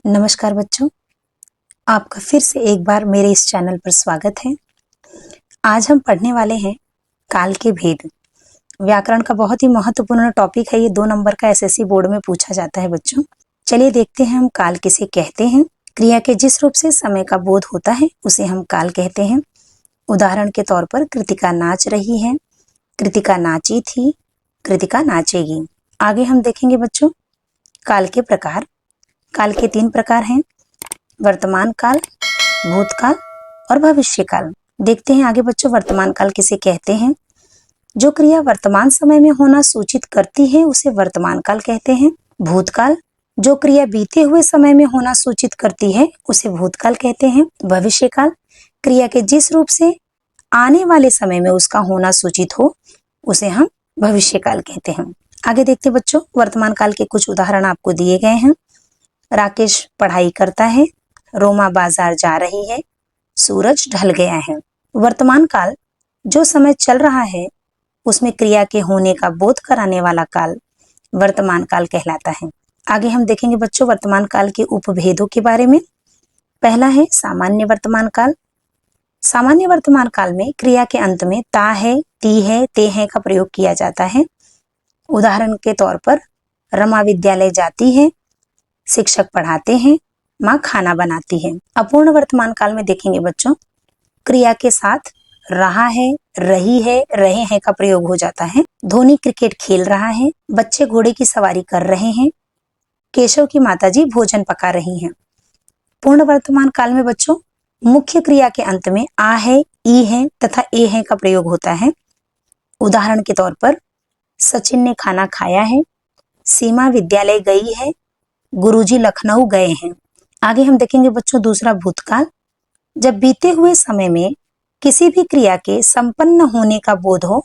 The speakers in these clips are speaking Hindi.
नमस्कार बच्चों, आपका फिर से एक बार मेरे इस चैनल पर स्वागत है। आज हम पढ़ने वाले हैं काल के भेद। व्याकरण का बहुत ही महत्वपूर्ण टॉपिक है। ये 2 नंबर का एसएससी बोर्ड में पूछा जाता है बच्चों। चलिए देखते हैं हम काल किसे कहते हैं। क्रिया के जिस रूप से समय का बोध होता है उसे हम काल कहते हैं। उदाहरण के तौर पर कृतिका नाच रही है, कृतिका नाची थी, कृतिका नाचेगी। आगे हम देखेंगे बच्चों काल के प्रकार। काल के 3 प्रकार हैं, वर्तमान काल, भूतकाल और भविष्य काल। देखते हैं आगे बच्चों वर्तमान काल किसे कहते हैं। जो क्रिया वर्तमान समय में होना सूचित करती है उसे वर्तमान काल कहते हैं। भूतकाल जो क्रिया बीते हुए समय में होना सूचित करती है उसे भूतकाल कहते हैं। भविष्य काल क्रिया के जिस रूप से आने वाले समय में उसका होना सूचित हो उसे हम भविष्य काल कहते हैं। आगे देखते बच्चों वर्तमान काल के कुछ उदाहरण आपको दिए गए हैं। राकेश पढ़ाई करता है, रोमा बाजार जा रही है, सूरज ढल गया है। वर्तमान काल जो समय चल रहा है उसमें क्रिया के होने का बोध कराने वाला काल वर्तमान काल कहलाता है। आगे हम देखेंगे बच्चों वर्तमान काल के उपभेदों के बारे में। पहला है सामान्य वर्तमान काल। सामान्य वर्तमान काल में क्रिया के अंत में ता है, ती है, ते है का प्रयोग किया जाता है। उदाहरण के तौर पर रमा विद्यालय जाती है, शिक्षक पढ़ाते हैं, माँ खाना बनाती है। अपूर्ण वर्तमान काल में देखेंगे बच्चों क्रिया के साथ रहा है, रही है, रहे हैं का प्रयोग हो जाता है। धोनी क्रिकेट खेल रहा है, बच्चे घोड़े की सवारी कर रहे हैं, केशव की माताजी भोजन पका रही हैं। पूर्ण वर्तमान काल में बच्चों मुख्य क्रिया के अंत में आ है, ई है तथा ए है का प्रयोग होता है। उदाहरण के तौर पर सचिन ने खाना खाया है, सीमा विद्यालय गई है, गुरुजी लखनऊ गए हैं। आगे हम देखेंगे बच्चों दूसरा भूतकाल। जब बीते हुए समय में किसी भी क्रिया के संपन्न होने का बोध हो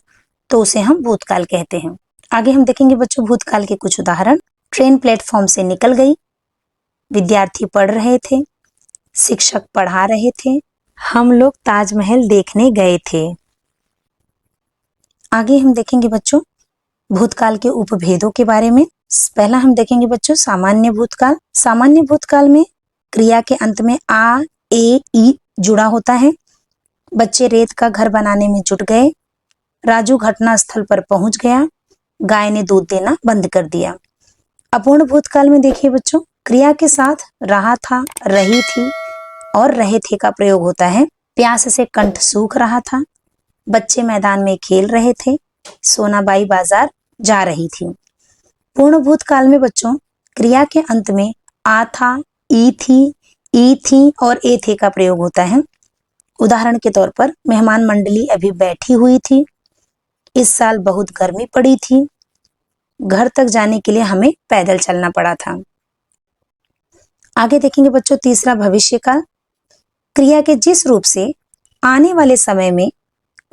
तो उसे हम भूतकाल कहते हैं। आगे हम देखेंगे बच्चों भूतकाल के कुछ उदाहरण। ट्रेन प्लेटफॉर्म से निकल गई, विद्यार्थी पढ़ रहे थे, शिक्षक पढ़ा रहे थे, हम लोग ताजमहल देखने गए थे। आगे हम देखेंगे बच्चों भूतकाल के उपभेदों के बारे में। पहला हम देखेंगे बच्चों सामान्य भूतकाल। सामान्य भूतकाल में क्रिया के अंत में आ, ए, ई जुड़ा होता है। बच्चे रेत का घर बनाने में जुट गए, राजू घटना स्थल पर पहुंच गया, गाय ने दूध देना बंद कर दिया। अपूर्ण भूतकाल में देखिए बच्चों क्रिया के साथ रहा था, रही थी और रहे थे का प्रयोग होता है। प्यास से कंठ सूख रहा था, बच्चे मैदान में खेल रहे थे, सोनाबाई बाजार जा रही थी। पूर्ण भूतकाल में बच्चों क्रिया के अंत में आ था, ई थी और ए थे का प्रयोग होता है। उदाहरण के तौर पर मेहमान मंडली अभी बैठी हुई थी, इस साल बहुत गर्मी पड़ी थी, घर तक जाने के लिए हमें पैदल चलना पड़ा था। आगे देखेंगे बच्चों तीसरा भविष्य काल। क्रिया के जिस रूप से आने वाले समय में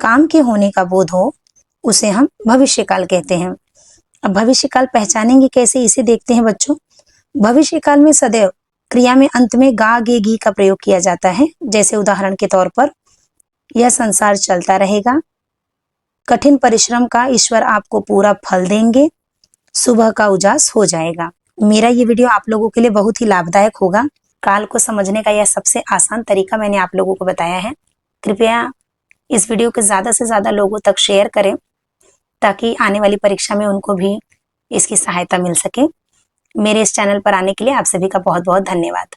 काम के होने का बोध हो उसे हम भविष्य काल कहते हैं। अब भविष्य काल पहचानेंगे कैसे इसे देखते हैं बच्चों। भविष्य काल में सदैव क्रिया में अंत में गा, गे, गी का प्रयोग किया जाता है। जैसे उदाहरण के तौर पर यह संसार चलता रहेगा, कठिन परिश्रम का ईश्वर आपको पूरा फल देंगे, सुबह का उजास हो जाएगा। मेरा ये वीडियो आप लोगों के लिए बहुत ही लाभदायक होगा। काल को समझने का यह सबसे आसान तरीका मैंने आप लोगों को बताया है। कृपया इस वीडियो को ज्यादा से ज्यादा लोगों तक शेयर करें ताकि आने वाली परीक्षा में उनको भी इसकी सहायता मिल सके। मेरे इस चैनल पर आने के लिए आप सभी का बहुत बहुत धन्यवाद।